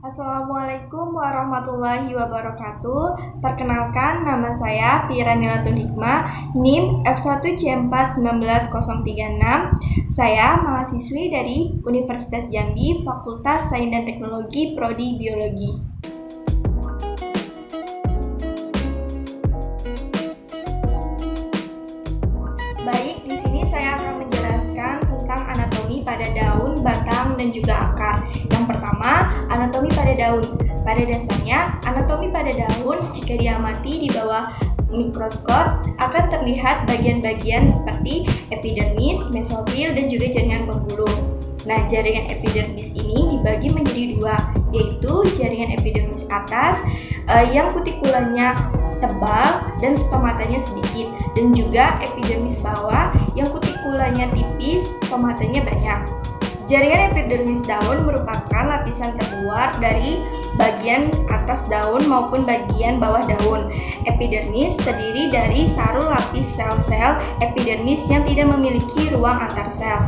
Assalamualaikum warahmatullahi wabarakatuh. Perkenalkan, nama saya Piranilatun Hikmah, NIM F1C4 19036. Saya mahasiswi dari Universitas Jambi, Fakultas Sains dan Teknologi, Prodi Biologi. Baik, di sini saya akan menjelaskan tentang anatomi pada daun, batang, dan juga akar. Yang pertama, anatomi pada daun. Pada dasarnya, anatomi pada daun jika diamati di bawah mikroskop akan terlihat bagian-bagian seperti epidermis, mesofil, dan juga jaringan pembuluh. Nah, jaringan epidermis ini dibagi menjadi dua, yaitu jaringan epidermis atas yang kutikulanya tebal dan stomatanya sedikit, dan juga epidermis bawah yang kutikulanya tipis, stomatanya banyak. Jaringan epidermis daun merupakan lapisan terluar dari bagian atas daun maupun bagian bawah daun. Epidermis terdiri dari sarul lapis sel-sel epidermis yang tidak memiliki ruang antar sel.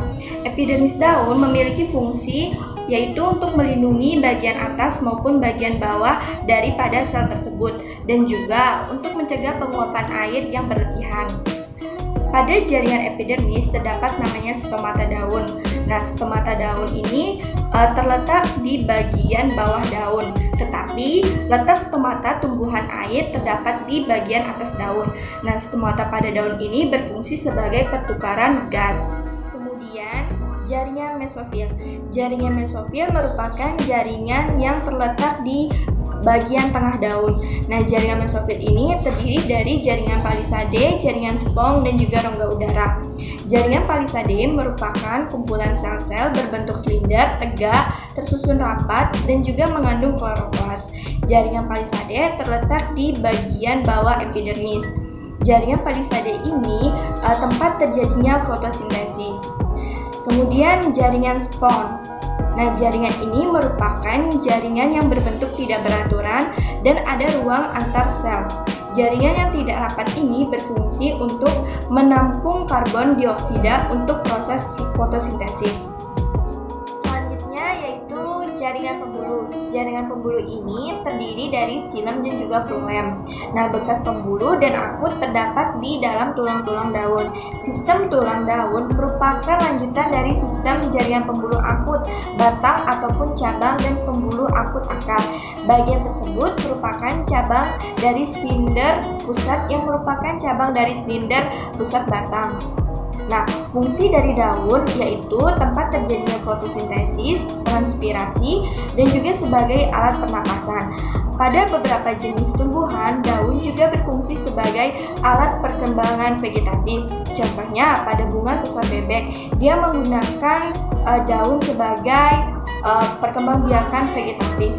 Epidermis daun memiliki fungsi yaitu untuk melindungi bagian atas maupun bagian bawah daripada sel tersebut, dan juga untuk mencegah penguapan air yang berlebihan. Pada jaringan epidermis terdapat namanya stomata daun. Nah, stomata daun ini terletak di bagian bawah daun, tetapi letak stomata tumbuhan air terdapat di bagian atas daun. Nah, stomata pada daun ini berfungsi sebagai pertukaran gas. Kemudian, jaringan mesofil. Jaringan mesofil merupakan jaringan yang terletak di bagian tengah daun. Nah, jaringan mesofil ini terdiri dari jaringan palisade, jaringan spong, dan juga rongga udara. Jaringan palisade merupakan kumpulan sel-sel berbentuk silinder, tegak, tersusun rapat, dan juga mengandung kloroplas. Jaringan palisade terletak di bagian bawah epidermis. Jaringan palisade ini tempat terjadinya fotosintesis. Kemudian jaringan spong. Nah, jaringan ini merupakan jaringan yang berbentuk tidak beraturan dan ada ruang antar sel. Jaringan yang tidak rapat ini berfungsi untuk menampung karbon dioksida untuk proses fotosintesis. Selanjutnya yaitu jaringan pembuluh. Jaringan pembuluh ini terdiri dari xilem dan juga floem. Nah, bekas pembuluh dan akut terdapat di dalam tulang-tulang daun. Sistem tulang daun merupakan lanjutan dari sistem jaringan pembuluh akut, batang ataupun cabang dan pembuluh akut akar. Bagian tersebut merupakan cabang dari silinder pusat yang merupakan cabang dari silinder pusat batang. Nah, fungsi dari daun yaitu tempat terjadinya fotosintesis, transpirasi, dan juga sebagai alat pernapasan. Pada beberapa jenis tumbuhan, daun juga berfungsi sebagai alat perkembangan vegetatif. Contohnya pada bunga sosor bebek, dia menggunakan daun sebagai perkembangbiakan vegetatif.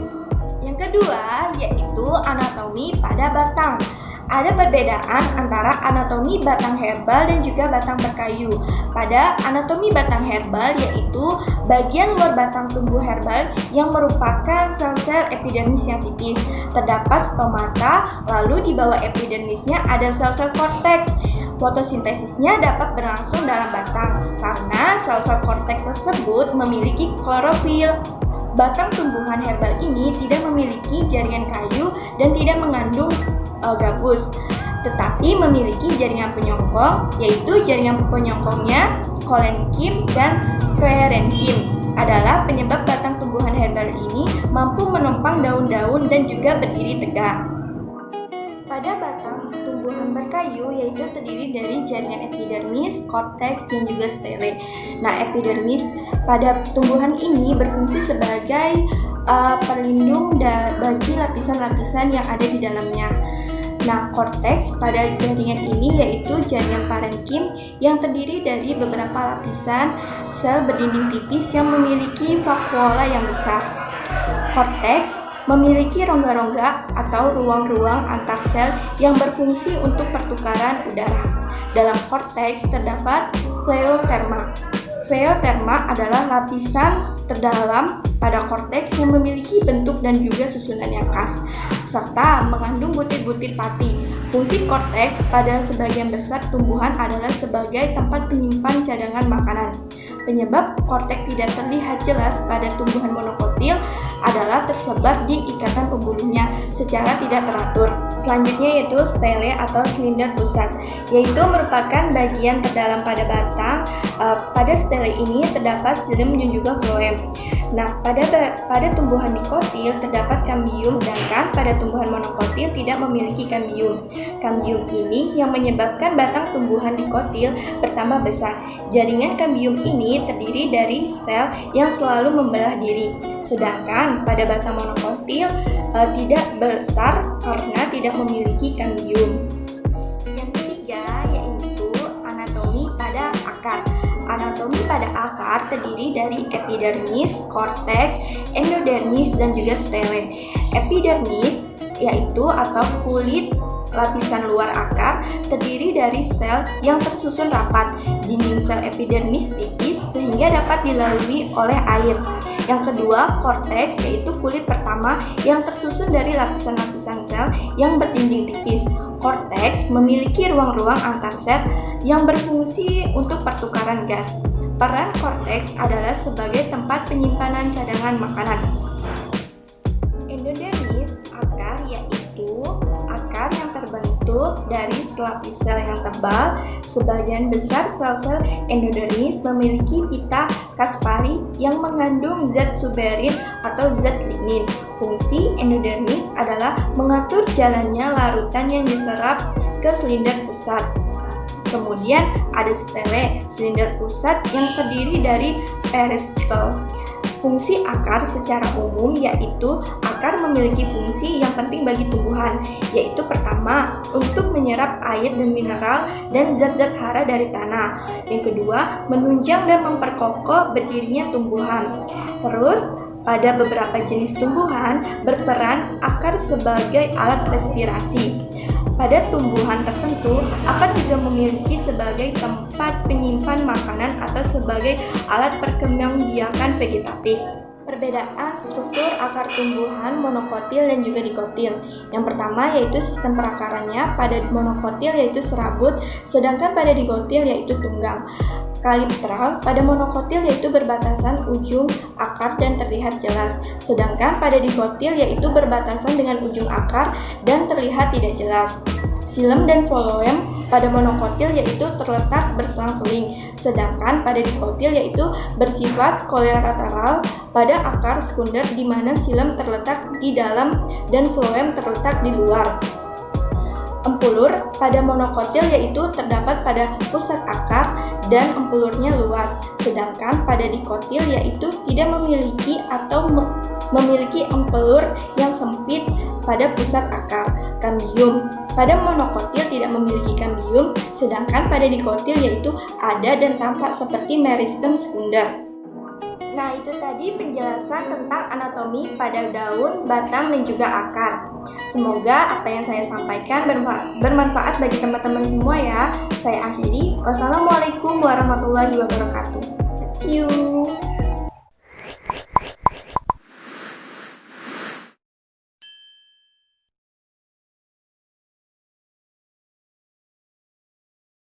Yang kedua yaitu anatomi pada batang. Ada perbedaan antara anatomi batang herbal dan juga batang berkayu. Pada anatomi batang herbal yaitu bagian luar batang tumbuh herbal yang merupakan sel-sel epidermis yang tipis. Terdapat stomata, lalu di bawah epidermisnya ada sel-sel korteks. Fotosintesisnya dapat berlangsung dalam batang karena sel-sel korteks tersebut memiliki klorofil. Batang tumbuhan herbal ini tidak memiliki jaringan kayu dan tidak mengandung gabus, tetapi memiliki jaringan penyongkong, yaitu jaringan penyongkongnya kolenkim dan sklerenkim adalah penyebab batang tumbuhan herbal ini mampu menopang daun-daun dan juga berdiri tegak. Pada batang tumbuhan berkayu yaitu terdiri dari jaringan epidermis, korteks, dan juga stele. Nah, epidermis pada tumbuhan ini berfungsi sebagai pelindung bagi lapisan-lapisan yang ada di dalamnya. Nah, korteks pada jaringan ini yaitu jaringan parenkim yang terdiri dari beberapa lapisan sel berdinding tipis yang memiliki vakuola yang besar. Korteks memiliki rongga-rongga atau ruang-ruang antar sel yang berfungsi untuk pertukaran udara. Dalam korteks terdapat pleoterma. Pleoterma adalah lapisan terdalam pada korteks yang memiliki bentuk dan juga susunan yang khas, serta mengandung butir-butir pati. Fungsi korteks pada sebagian besar tumbuhan adalah sebagai tempat penyimpan cadangan makanan. Penyebab korteks tidak terlihat jelas pada tumbuhan monokotil adalah tersebar di ikatan pembuluhnya secara tidak teratur. Selanjutnya yaitu stele atau silinder pusat, yaitu merupakan bagian terdalam pada batang. Pada stele ini terdapat xilem dan juga floem. Nah, pada tumbuhan dikotil terdapat kambium, sedangkan pada tumbuhan monokotil tidak memiliki kambium. Kambium ini yang menyebabkan batang tumbuhan dikotil bertambah besar. Jaringan kambium ini terdiri dari sel yang selalu membelah diri, sedangkan pada batang monokotil tidak besar karena tidak memiliki kambium. Yang ketiga yaitu anatomi pada akar. Anatomi pada akar terdiri dari epidermis, korteks, endodermis, dan juga stele. Epidermis yaitu atau kulit lapisan luar akar terdiri dari sel yang tersusun rapat. Dinding sel epidermis tipis sehingga dapat dilalui oleh air. Yang kedua, korteks yaitu kulit pertama yang tersusun dari lapisan-lapisan sel yang berdinding tipis. Korteks memiliki ruang-ruang antar sel yang berfungsi untuk pertukaran gas. Peran korteks adalah sebagai tempat penyimpanan cadangan makanan. Endodermis akar yaitu akar yang terbentuk dari selapis sel yang tebal. Sebagian besar sel-sel endodermis memiliki pita Kaspari yang mengandung zat suberin atau zat lignin. Fungsi endodermis adalah mengatur jalannya larutan yang diserap ke silinder pusat. Kemudian ada stele, silinder pusat yang terdiri dari peristeum. Fungsi akar secara umum yaitu akar memiliki fungsi yang penting bagi tumbuhan, yaitu pertama, untuk menyerap air dan mineral dan zat-zat hara dari tanah. Yang kedua, menunjang dan memperkokoh berdirinya tumbuhan. Terus, pada beberapa jenis tumbuhan berperan akar sebagai alat respirasi. Pada tumbuhan tertentu, akar juga memiliki sebagai tempat penyimpan makanan atau sebagai alat perkembangbiakan vegetatif. Perbedaan struktur akar tumbuhan monokotil dan juga dikotil. Yang pertama yaitu sistem perakarannya. Pada monokotil yaitu serabut, sedangkan pada dikotil yaitu tunggang. Kaliptral pada monokotil yaitu berbatasan ujung akar dan terlihat jelas, sedangkan pada dikotil yaitu berbatasan dengan ujung akar dan terlihat tidak jelas. Xilem dan floem pada monokotil yaitu terletak berselang-seling, sedangkan pada dikotil yaitu bersifat kolateral pada akar sekunder di mana xilem terletak di dalam dan floem terletak di luar. Empulur pada monokotil yaitu terdapat pada pusat akar dan empulurnya luas, sedangkan pada dikotil yaitu tidak memiliki atau memiliki empulur yang sempit pada pusat akar. Kambium pada monokotil tidak memiliki kambium, sedangkan pada dikotil yaitu ada dan tampak seperti meristem sekunder. Nah, itu tadi penjelasan tentang anatomi pada daun, batang, dan juga akar. Semoga apa yang saya sampaikan bermanfaat bagi teman-teman semua ya. Saya akhiri. Wassalamualaikum warahmatullahi wabarakatuh. See you.